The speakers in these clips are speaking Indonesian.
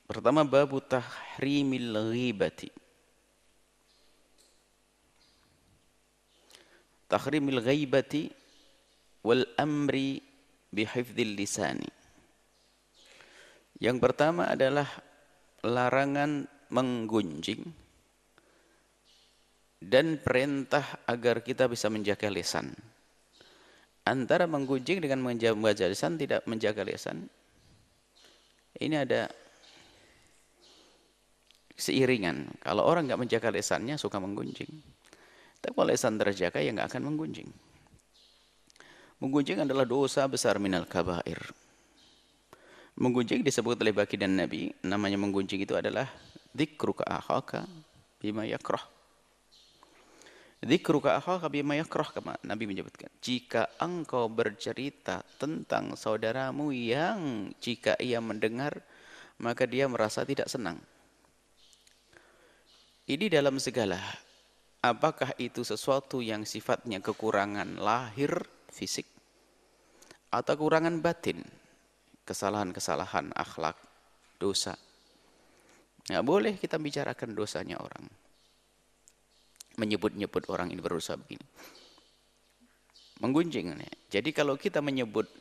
Pertama, babu tahrimil ghibati. Tahrimil ghaibati wal amri bihifdzil lisani. Yang pertama adalah larangan menggunjing dan perintah agar kita bisa menjaga lisan. Antara menggunjing dengan menjaga lisan, tidak menjaga lisan, ini ada seiringan. Kalau orang nggak menjaga lisannya, suka menggunjing. Tapi kalau lisan terjaga, ya nggak akan menggunjing. Menggunjing adalah dosa besar minal kabair. Menggunjing disebut oleh baginda Nabi, namanya menggunjing itu adalah dzikruka akhaka bima yakrah. Dzikruka akhaka bima yakrah, kama Nabi menyebutkan, jika engkau bercerita tentang saudaramu yang jika ia mendengar maka dia merasa tidak senang. Ini dalam segala, apakah itu sesuatu yang sifatnya kekurangan lahir fisik atau kekurangan batin, kesalahan-kesalahan akhlak, dosa. Nggak boleh kita bicarakan dosanya orang, menyebut-nyebut orang ini berdosa begini, menggunjing. Jadi kalau kita menyebut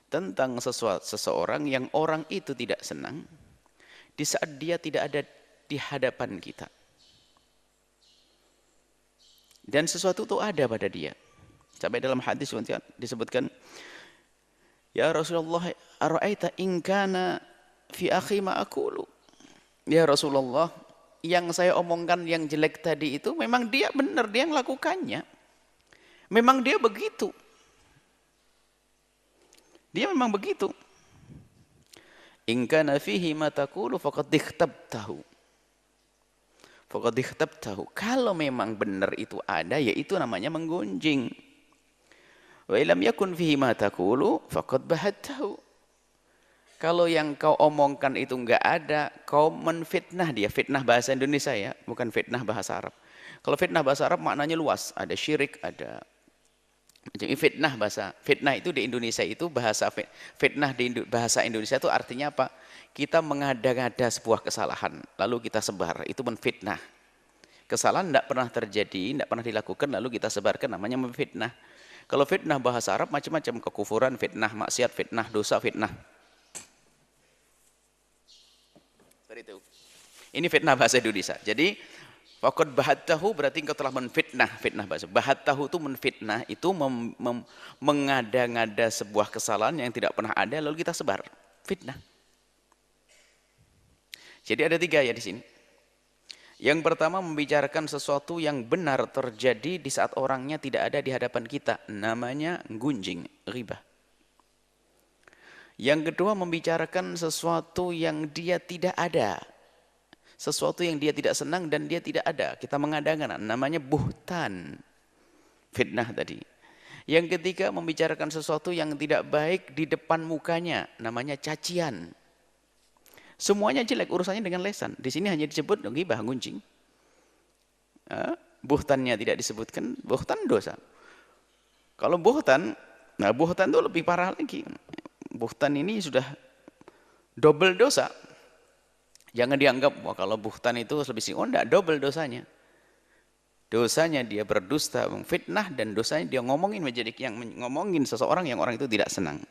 tentang seseorang yang orang itu tidak senang, di saat dia tidak ada di hadapan kita, dan sesuatu itu ada pada dia, sampai dalam hadis disebutkan, ya Rasulullah, ara'aita in kana fi akhi ma aqulu. Ya Rasulullah, yang saya omongkan yang jelek tadi itu memang dia benar, dia yang lakukannya. Memang dia begitu. Dia memang begitu. In kana fihi ma taqulu faqad ikhtabtahu. Faqad ikhtabtahu. Kalau memang benar itu ada, ya itu namanya menggunjing. Wa illam yakun fihi ma taqulu faqad bahattahu. Kalau yang kau omongkan itu enggak ada, kau menfitnah dia. Fitnah bahasa Indonesia ya, bukan fitnah bahasa Arab. Kalau fitnah bahasa Arab maknanya luas, ada syirik, ada macam fitnah bahasa. Fitnah itu di Indonesia itu bahasa fitnah di bahasa Indonesia itu artinya apa? Kita mengada-ngada sebuah kesalahan, lalu kita sebar, itu menfitnah. Kesalahan tidak pernah terjadi, tidak pernah dilakukan, lalu kita sebarkan, namanya memfitnah. Kalau fitnah bahasa Arab macam-macam, kekufuran, fitnah maksiat, fitnah dosa, fitnah. Itu. Ini fitnah bahasa Indonesia. Jadi faqad bahattahu berarti engkau telah menfitnah, fitnah bahasa. Bahattahu itu menfitnah, itu mengada-ngada sebuah kesalahan yang tidak pernah ada lalu kita sebar. Fitnah. Jadi ada 3 ya di sini. Yang pertama, membicarakan sesuatu yang benar terjadi di saat orangnya tidak ada di hadapan kita, namanya gunjing, ghibah. Yang kedua, membicarakan sesuatu yang dia tidak ada, sesuatu yang dia tidak senang dan dia tidak ada, kita mengadakan, namanya buhtan, fitnah tadi. Yang ketiga, membicarakan sesuatu yang tidak baik di depan mukanya, namanya cacian. Semuanya jelek, urusannya dengan lesan. Di sini hanya disebut ghibah, gunjing. Buhtannya tidak disebutkan, buhtan dosa. Kalau buhtan, nah buhtan itu lebih parah lagi. Buhtan ini sudah double dosa. Jangan dianggap, wah kalau buhtan itu lebih sih. Oh enggak, double dosanya. Dosanya dia berdusta, memfitnah, dan dosanya dia ngomongin menjadi yang ngomongin seseorang yang orang itu tidak senang.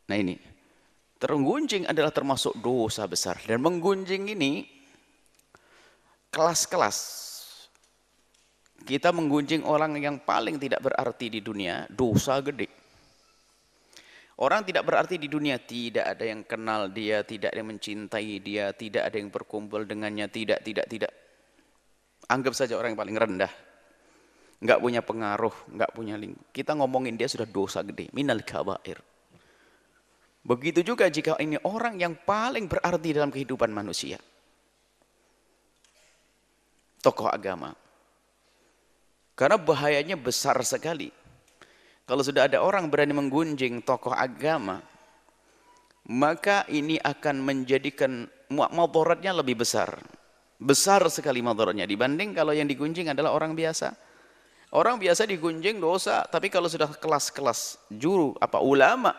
Nah ini, tergunjing adalah termasuk dosa besar. Dan menggunjing ini kelas-kelas. Kita menggunjing orang yang paling tidak berarti di dunia, dosa gede. Orang tidak berarti di dunia, tidak ada yang kenal dia, tidak ada yang mencintai dia, tidak ada yang berkumpul dengannya, tidak. Anggap saja orang yang paling rendah. Enggak punya pengaruh, enggak punya link. Kita ngomongin dia sudah dosa gede, minal kabair. Begitu juga jika ini orang yang paling berarti dalam kehidupan manusia. Tokoh agama. Karena bahayanya besar sekali. Kalau sudah ada orang berani menggunjing tokoh agama, maka ini akan menjadikan madaratnya lebih besar. Besar sekali madaratnya dibanding kalau yang digunjing adalah orang biasa. Orang biasa digunjing dosa, tapi kalau sudah kelas-kelas ulama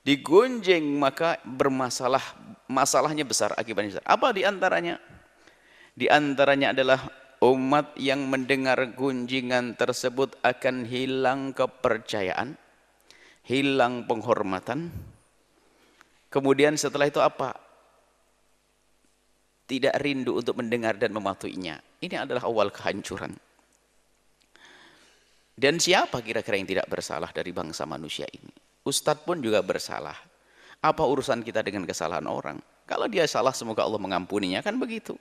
digunjing maka bermasalah, masalahnya besar, akibatnya besar. Apa di antaranya? Di antaranya adalah umat yang mendengar gunjingan tersebut akan hilang kepercayaan, hilang penghormatan. Kemudian setelah itu apa? Tidak rindu untuk mendengar dan mematuhinya. Ini adalah awal kehancuran. Dan siapa kira-kira yang tidak bersalah dari bangsa manusia ini? Ustadz pun juga bersalah. Apa urusan kita dengan kesalahan orang? Kalau dia salah, semoga Allah mengampuninya, kan begitu.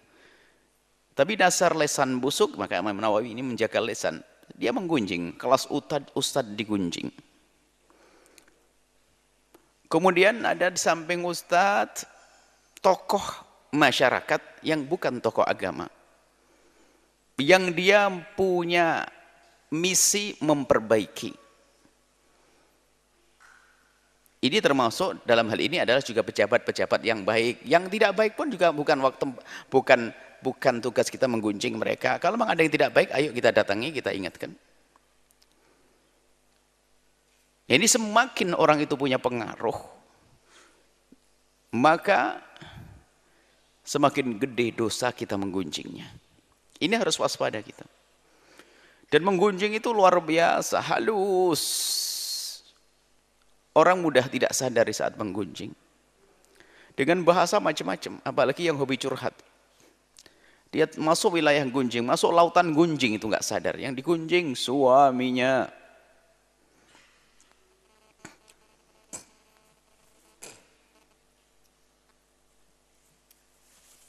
Tapi dasar lesan busuk, maka Imam Nawawi ini menjaga lesan. Dia menggunjing, kelas ustadz digunjing. Kemudian ada di samping ustadz, tokoh masyarakat yang bukan tokoh agama. Yang dia punya misi memperbaiki. Ini termasuk dalam hal ini adalah juga pejabat-pejabat yang baik. Yang tidak baik pun juga bukan tugas kita menggunjing mereka. Kalau memang ada yang tidak baik, ayo kita datangi, kita ingatkan. Ini semakin orang itu punya pengaruh, maka semakin gede dosa kita menggunjingnya. Ini harus waspada kita. Dan menggunjing itu luar biasa, halus. Orang mudah tidak sadar saat menggunjing. Dengan bahasa macam-macam, apalagi yang hobi curhat. Dia masuk wilayah gunjing, masuk lautan gunjing itu nggak sadar. Yang digunjing suaminya.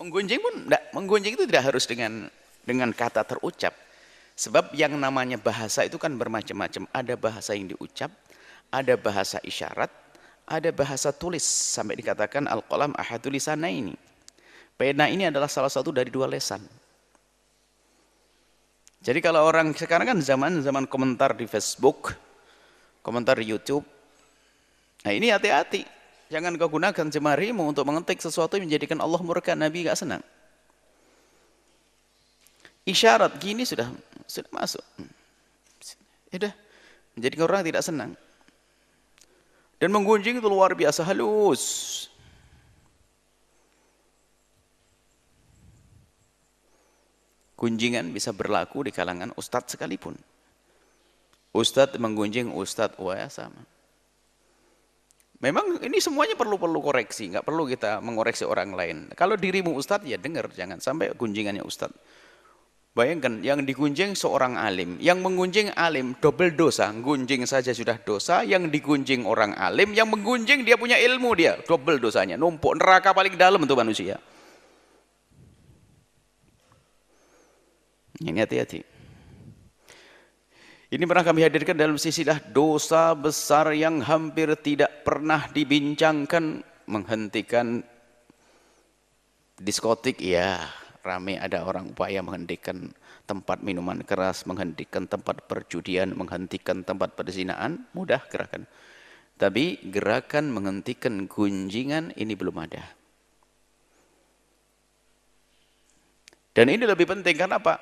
Menggunjing pun enggak, menggunjing itu tidak harus dengan kata terucap. Sebab yang namanya bahasa itu kan bermacam-macam. Ada bahasa yang diucap, ada bahasa isyarat, ada bahasa tulis. Sampai dikatakan al-qalam ahadul lisanaini. Pena ini adalah salah satu dari dua lesan. Jadi kalau orang sekarang kan zaman komentar di Facebook, komentar di YouTube. Nah ini hati-hati. Jangan kau gunakan jemarimu untuk mengetik sesuatu yang menjadikan Allah murka, Nabi gak senang. Isyarat gini sudah masuk. Sudah menjadikan orang tidak senang. Dan menggunjing itu luar biasa halus. Gunjingan bisa berlaku di kalangan ustadz sekalipun. Ustadz menggunjing ustadz, wah sama. Memang ini semuanya perlu koreksi, nggak perlu kita mengoreksi orang lain. Kalau dirimu ustadz ya dengar, jangan sampai gunjingannya ustadz. Bayangkan yang digunjing seorang alim, yang menggunjing alim double dosa, gunjing saja sudah dosa, yang digunjing orang alim, yang menggunjing dia punya ilmu dia, double dosanya, numpuk neraka paling dalam untuk manusia. Ini hati-hati. Ini pernah kami hadirkan dalam silsilah dosa besar yang hampir tidak pernah dibincangkan. Menghentikan diskotik, ya ramai ada orang upaya menghentikan tempat minuman keras, menghentikan tempat perjudian, menghentikan tempat perzinaan, mudah gerakan. Tapi gerakan menghentikan gunjingan ini belum ada. Dan ini lebih penting karena apa?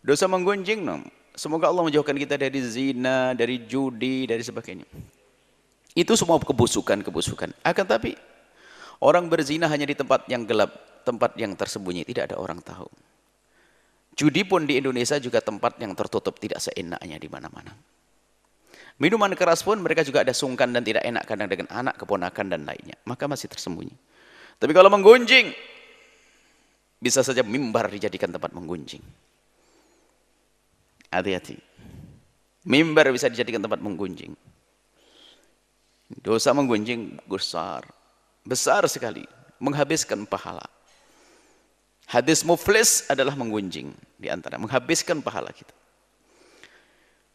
Dosa menggunjing, semoga Allah menjauhkan kita dari zina, dari judi, dari sebagainya. Itu semua kebusukan. Akan tapi orang berzina hanya di tempat yang gelap, tempat yang tersembunyi, tidak ada orang tahu. Judi pun di Indonesia juga tempat yang tertutup, tidak seenaknya di mana-mana. Minuman keras pun mereka juga ada sungkan dan tidak enak kadang dengan anak, keponakan dan lainnya. Maka masih tersembunyi. Tapi kalau menggunjing, bisa saja mimbar dijadikan tempat menggunjing. Hati-hati. Mimbar bisa dijadikan tempat menggunjing. Dosa menggunjing besar sekali, menghabiskan pahala. Hadis muflis adalah menggunjing di antara menghabiskan pahala kita.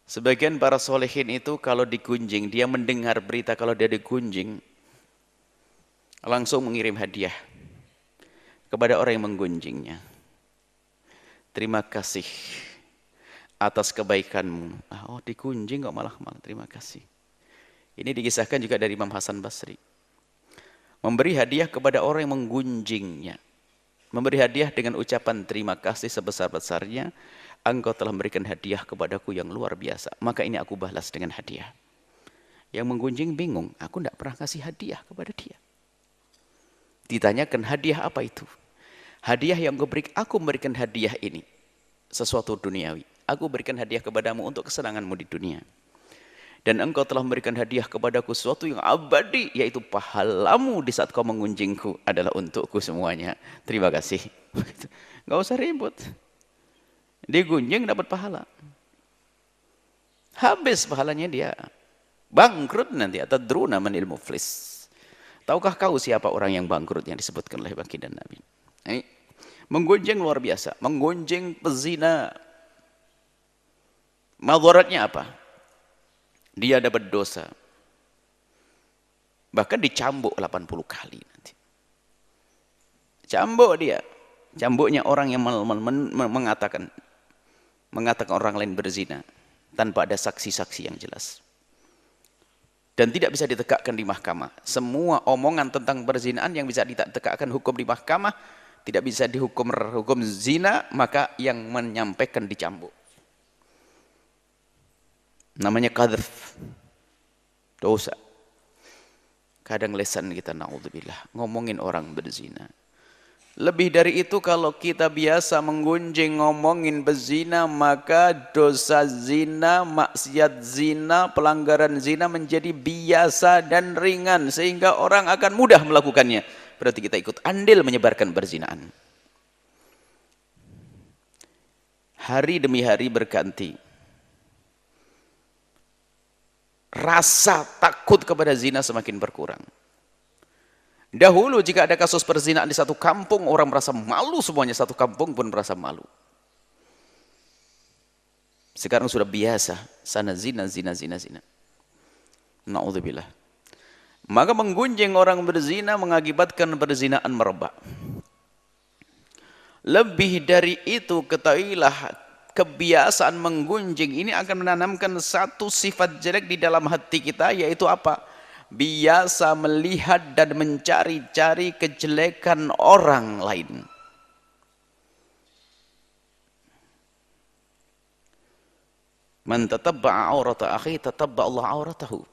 Sebagian para solehin itu kalau digunjing, dia mendengar berita kalau dia digunjing, langsung mengirim hadiah kepada orang yang menggunjingnya. Terima kasih atas kebaikanmu. Oh, digunjing kok malah terima kasih. Ini dikisahkan juga dari Imam Hasan Basri. Memberi hadiah kepada orang yang menggunjingnya. Memberi hadiah dengan ucapan terima kasih sebesar-besarnya engkau telah memberikan hadiah kepadaku yang luar biasa, maka ini aku balas dengan hadiah. Yang menggunjing bingung, aku tidak pernah kasih hadiah kepada dia. Ditanyakan hadiah apa itu? Hadiah yang aku memberikan hadiah ini, sesuatu duniawi. Aku berikan hadiah kepadamu untuk kesenanganmu di dunia. Dan engkau telah memberikan hadiah kepadaku sesuatu yang abadi, yaitu pahalamu di saat kau mengunjingku adalah untukku semuanya. Terima kasih. Gak usah ribut. Digunjing dapat pahala. Habis pahalanya dia. Bangkrut nanti. Atadruna manil muflis. Tahukah kau siapa orang yang bangkrut yang disebutkan oleh baginda Nabi? Ini menggunjing luar biasa. Menggunjing pezina. Madaratnya apa? Dia dapat dosa. Bahkan dicambuk 80 kali nanti. Cambuk dia. Cambuknya orang yang mengatakan orang lain berzina tanpa ada saksi-saksi yang jelas. Dan tidak bisa ditegakkan di mahkamah. Semua omongan tentang perzinaan yang bisa ditegakkan hukum di mahkamah tidak bisa dihukum zina, maka yang menyampaikan dicambuk. Namanya qadhf, dosa. Kadang lesan kita, na'udzubillah, ngomongin orang berzina. Lebih dari itu, kalau kita biasa menggunjing ngomongin berzina, maka dosa zina, maksiat zina, pelanggaran zina menjadi biasa dan ringan, sehingga orang akan mudah melakukannya. Berarti kita ikut andil menyebarkan perzinaan. Hari demi hari berganti. Rasa takut kepada zina semakin berkurang. Dahulu jika ada kasus perzinaan di satu kampung, orang merasa malu semuanya, satu kampung pun merasa malu. Sekarang sudah biasa, sana zina. Na'udzubillah. Maka menggunjing orang berzina mengakibatkan perzinaan merebak. Lebih dari itu, ketahuilah, kebiasaan menggunjing ini akan menanamkan satu sifat jelek di dalam hati kita, yaitu apa? Biasa melihat dan mencari-cari kejelekan orang lain. Man tatabba'a aurata akhi tatabba Allah auratahu.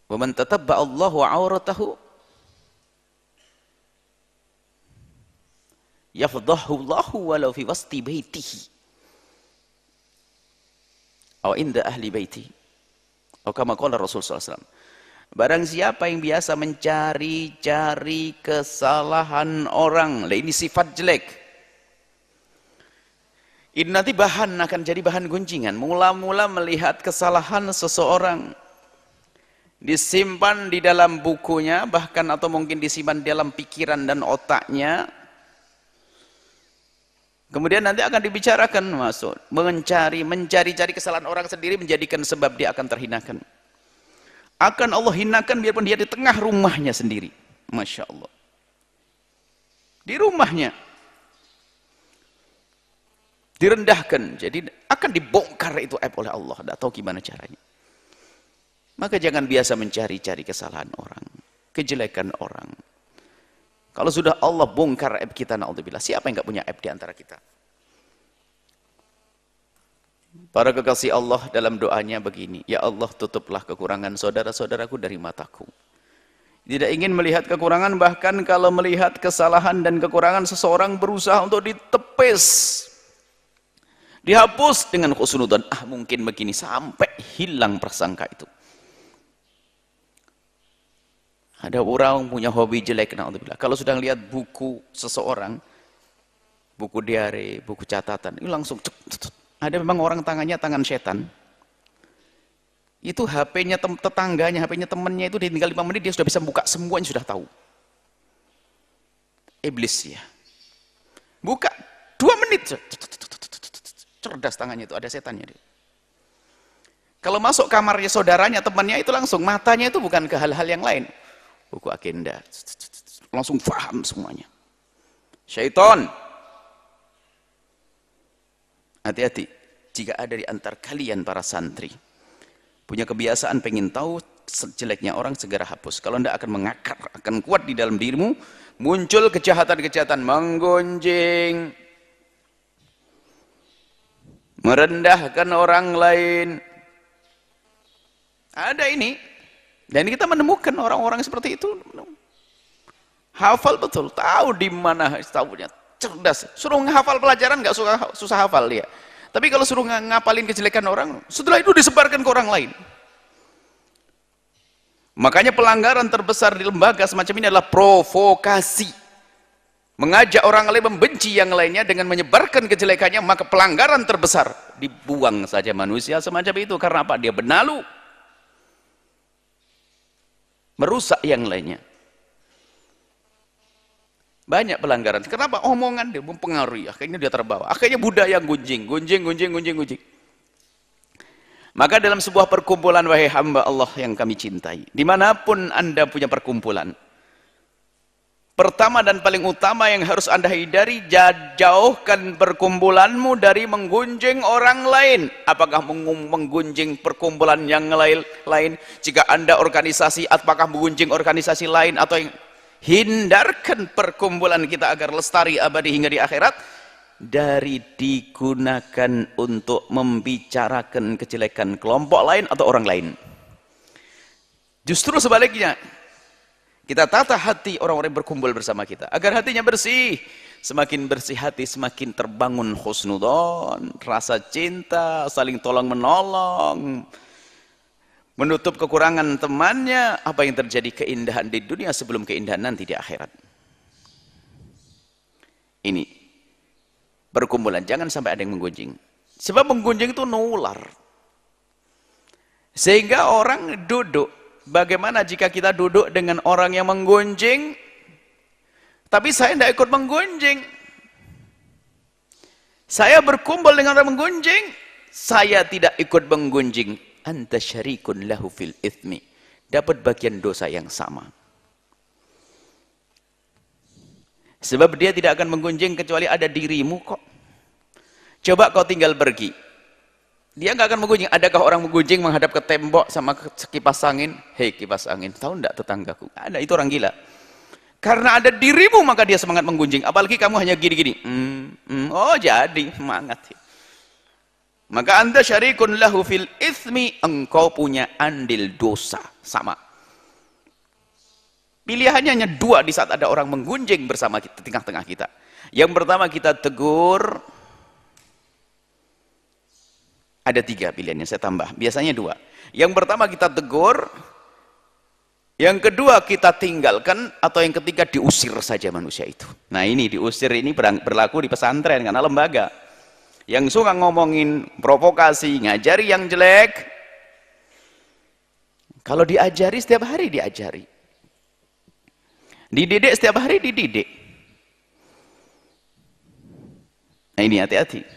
Wa man tatabba'a Allahu auratahu yafdahu Allahu walau fi wasti baitihi aw inda ahli baitihi, atau kama qala Rasul sallallahu alaihi wasallam. Barang siapa yang biasa mencari-cari kesalahan orang, ini sifat jelek, ini nanti akan jadi bahan gunjingan. Mula-mula melihat kesalahan seseorang, disimpan di dalam bukunya, bahkan atau mungkin disimpan di dalam pikiran dan otaknya. Kemudian nanti akan dibicarakan, masuk mencari-cari kesalahan orang sendiri, menjadikan sebab dia akan terhinakan. Akan Allah hinakan biarpun dia di tengah rumahnya sendiri. Masya Allah. Di rumahnya direndahkan, jadi akan dibongkar itu aib oleh Allah. Tidak tahu gimana caranya. Maka jangan biasa mencari-cari kesalahan orang, kejelekan orang. Kalau sudah Allah bongkar aib kita, na'udzubillah, siapa yang enggak punya aib di antara kita? Para kekasih Allah dalam doanya begini, ya Allah, tutuplah kekurangan saudara-saudaraku dari mataku. Tidak ingin melihat kekurangan, bahkan kalau melihat kesalahan dan kekurangan seseorang berusaha untuk ditepis, dihapus dengan khusnudzan. Mungkin begini, sampai hilang prasangka itu. Ada orang punya hobi jelek, na'udzubillah. Kalau sudah lihat buku seseorang, buku diare, buku catatan, itu langsung ada memang orang tangannya tangan setan. Itu HP-nya tetangganya, HP-nya temannya itu tinggal 5 menit dia sudah bisa buka semuanya, sudah tahu. Iblis ya. Buka 2 menit. Cerdas tangannya itu, ada setannya dia. Kalau masuk kamarnya saudaranya, temannya itu langsung matanya itu bukan ke hal-hal yang lain. Buku agenda, langsung paham semuanya. Syaitan. Hati-hati, jika ada di antar kalian para santri punya kebiasaan pengen tahu jeleknya orang segera hapus. Kalau tidak akan mengakar, akan kuat di dalam dirimu, muncul kejahatan-kejahatan, menggunjing, merendahkan orang lain. Ada ini. Dan kita menemukan orang-orang seperti itu. Hafal betul, tahu di mana tahunya, cerdas. Suruh menghafal pelajaran nggak susah hafal dia. Tapi kalau suruh ngapalin kejelekan orang, setelah itu disebarkan ke orang lain. Makanya pelanggaran terbesar di lembaga semacam ini adalah provokasi. Mengajak orang lain membenci yang lainnya dengan menyebarkan kejelekannya, maka pelanggaran terbesar. Dibuang saja manusia semacam itu. Karena apa? Dia benalu. Merusak yang lainnya. Banyak pelanggaran. Kenapa? Omongan dia mempengaruhi. Akhirnya dia terbawa. Akhirnya budaya gunjing. Maka dalam sebuah perkumpulan, wahai hamba Allah yang kami cintai, dimanapun anda punya perkumpulan, pertama dan paling utama yang harus anda hindari, jauhkan perkumpulanmu dari menggunjing orang lain. Apakah menggunjing perkumpulan yang lain? Jika anda organisasi, apakah menggunjing organisasi lain? Atau yang hindarkan perkumpulan kita agar lestari abadi hingga di akhirat dari digunakan untuk membicarakan kejelekan kelompok lain atau orang lain. Justru sebaliknya, kita tata hati orang-orang yang berkumpul bersama kita agar hatinya bersih. Semakin bersih hati, semakin terbangun husnudzon, rasa cinta, saling tolong menolong, menutup kekurangan temannya. Apa yang terjadi keindahan di dunia sebelum keindahan nanti di akhirat. Ini perkumpulan, jangan sampai ada yang menggunjing. Sebab menggunjing itu nular. Sehingga orang duduk. Bagaimana jika kita duduk dengan orang yang menggunjing, tapi saya tidak ikut menggunjing. Saya berkumpul dengan orang menggunjing, saya tidak ikut menggunjing. Anta syarikun lahu fil ithmi. Dapat bagian dosa yang sama. Sebab dia tidak akan menggunjing kecuali ada dirimu kok. Coba kau tinggal pergi. Dia nggak akan menggunjing. Adakah orang menggunjing menghadap ke tembok sama kipas angin? Hei kipas angin, tahu enggak tetanggaku? Ada, itu orang gila. Karena ada dirimu maka dia semangat menggunjing. Apalagi kamu hanya gini-gini. Oh jadi, semangat. Maka anda syarikun lahu fil ithmi. Engkau punya andil dosa. Sama. Pilihannya hanya dua di saat ada orang menggunjing bersama kita, di tengah-tengah kita. Yang pertama kita tegur. Ada tiga pilihannya, saya tambah. Biasanya dua. Yang pertama kita tegur. Yang kedua kita tinggalkan. Atau yang ketiga diusir saja manusia itu. Nah ini diusir ini berlaku di pesantren karena lembaga. Yang suka ngomongin provokasi, ngajari yang jelek. Kalau diajari setiap hari diajari. Dididik setiap hari dididik. Nah ini hati-hati.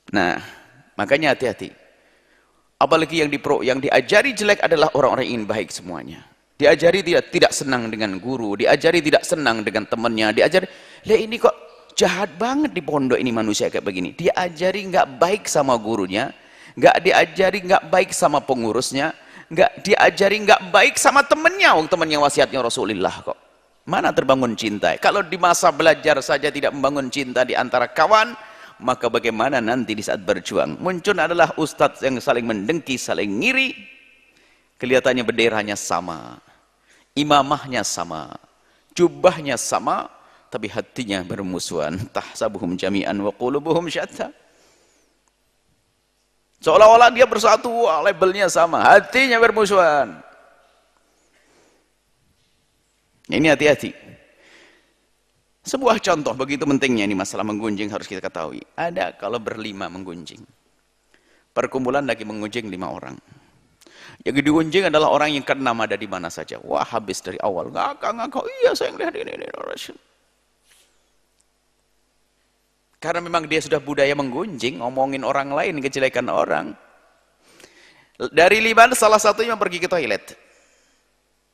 Nah, makanya hati-hati. Apalagi yang diajari jelek adalah orang-orang yang ingin baik semuanya. Diajari tidak senang dengan guru, diajari tidak senang dengan temannya, diajari, lah ini kok jahat banget di pondok ini manusia kayak begini. Diajari nggak baik sama gurunya, nggak diajari nggak baik sama pengurusnya, nggak diajari nggak baik sama temannya, temannya wasiatnya Rasulullah kok. Mana terbangun cinta? Kalau di masa belajar saja tidak membangun cinta di antara kawan, maka bagaimana nanti di saat berjuang? Muncul adalah ustadz yang saling mendengki, saling ngiri. Kelihatannya benderanya sama, imamahnya sama, jubahnya sama, tapi hatinya bermusuhan. Tahsabuhum jami'an wa qulubuhum syatta. Seolah-olah dia bersatu, labelnya sama, hatinya bermusuhan. Ini hati-hati. Sebuah contoh begitu pentingnya ini masalah menggunjing harus kita ketahui. Ada kalau berlima menggunjing. Perkumpulan lagi menggunjing 5 orang. Yang digunjing adalah orang yang keenam ada di mana saja. Wah habis dari awal. Ngakak, iya saya ngelihat ini. Karena memang dia sudah budaya menggunjing, ngomongin orang lain, kejelekan orang. Dari 5 salah satunya pergi ke toilet.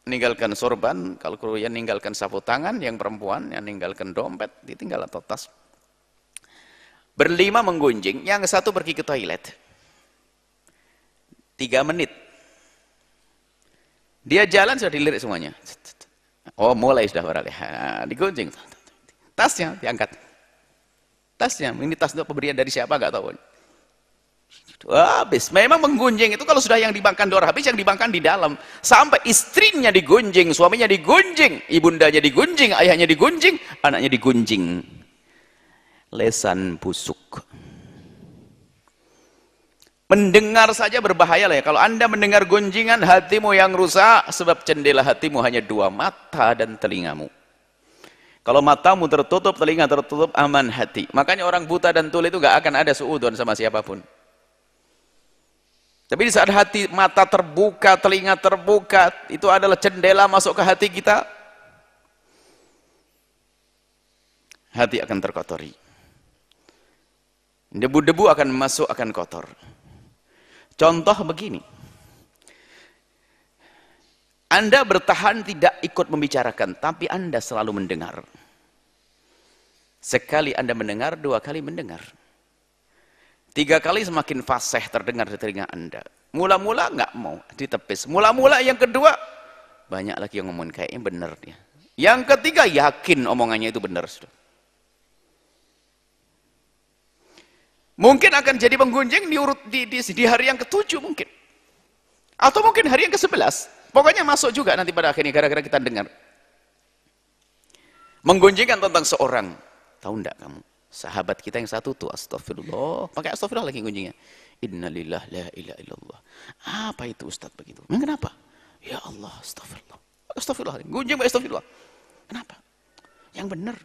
Meninggalkan sorban, kalau keruyan meninggalkan sapu tangan, yang perempuan yang meninggalkan dompet, ditinggal atau tas. Berlima menggunjing, yang satu pergi ke toilet. 3 menit Dia jalan sudah dilirik semuanya. Oh, mulai sudah barangkali. Digunjing. Tasnya diangkat. Tasnya, ini tas itu pemberian dari siapa nggak tahu. Habis. Memang menggunjing itu kalau sudah yang dimakan di orang habis, yang dimakan di dalam. Sampai istrinya digunjing, suaminya digunjing, ibundanya digunjing, ayahnya digunjing, anaknya digunjing. Lesan busuk. Mendengar saja berbahaya lah ya. Kalau Anda mendengar gunjingan, hatimu yang rusak, sebab jendela hatimu hanya dua, mata dan telingamu. Kalau matamu tertutup, telinga tertutup, aman hati. Makanya orang buta dan tuli itu gak akan ada suudon sama siapapun. Tapi di saat hati, mata terbuka, telinga terbuka, itu adalah jendela masuk ke hati kita, hati akan terkotori. Debu-debu akan masuk, akan kotor. Contoh begini, Anda bertahan tidak ikut membicarakan, tapi Anda selalu mendengar. Sekali Anda mendengar, dua kali mendengar. Tiga kali semakin fasih terdengar di telinga Anda. Mula-mula nggak mau, ditepis. Mula-mula yang kedua, banyak lagi yang ngomong kayaknya benar dia. Yang ketiga, yakin omongannya itu benar sudah. Mungkin akan jadi penggunjing di hari yang ke-7 mungkin. Atau mungkin hari yang ke-11. Pokoknya masuk juga nanti pada akhirnya gara-gara kita dengar. Menggunjingkan tentang seorang. Tahu enggak kamu? Sahabat kita yang satu tuh astagfirullah. Pakai astagfirullah lagi gunjingnya. Innalillah la ilaha illallah. Apa itu Ustaz begitu? Kenapa? Ya Allah astagfirullah. Astagfirullah. Gunjing astagfirullah. Kenapa? Yang benar.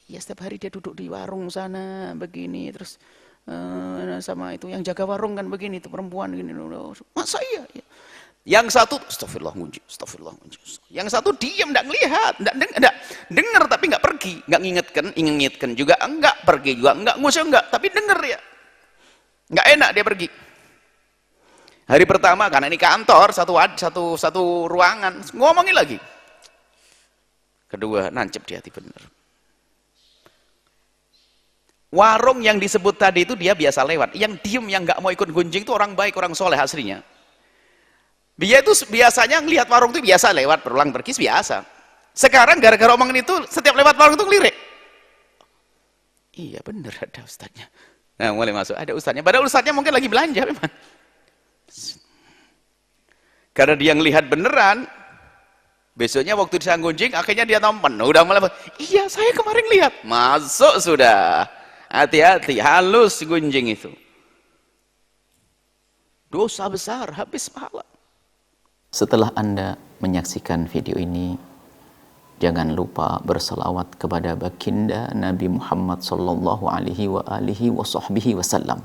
Ya setiap hari dia duduk di warung sana begini terus sama itu yang jaga warung kan begini itu perempuan gini. Masa iya? Ya. Yang satu astagfirullah ngunci, astagfirullah ngunci. Yang satu diam enggak ngelihat, enggak dengar tapi enggak pergi, enggak ngingetkan juga enggak pergi juga enggak ngusir enggak, tapi dengar ya. Enggak enak dia pergi. Hari pertama karena ini kantor satu ruangan, ngomongin lagi. Kedua nancep di hati benar. Warung yang disebut tadi itu dia biasa lewat. Yang diem, yang nggak mau ikut gunjing itu orang baik, orang soleh aslinya. Dia itu biasanya ngelihat warung itu biasa lewat, berulang pergi biasa. Sekarang gara-gara omongan itu, setiap lewat warung itu ngelirik. Iya bener ada ustadznya. Nah mulai masuk, ada ustadznya. Padahal ustadznya mungkin lagi belanja memang. Karena dia ngelihat beneran, besoknya waktu dia gunjing, akhirnya dia nompen. Udah mulai, iya saya kemarin lihat. Masuk sudah. Hati-hati, halus gunjing itu. Dosa besar, habis pahala. Setelah Anda menyaksikan video ini, jangan lupa berselawat kepada baginda Nabi Muhammad sallallahu alaihi wa alihi wa sahbihi wasallam.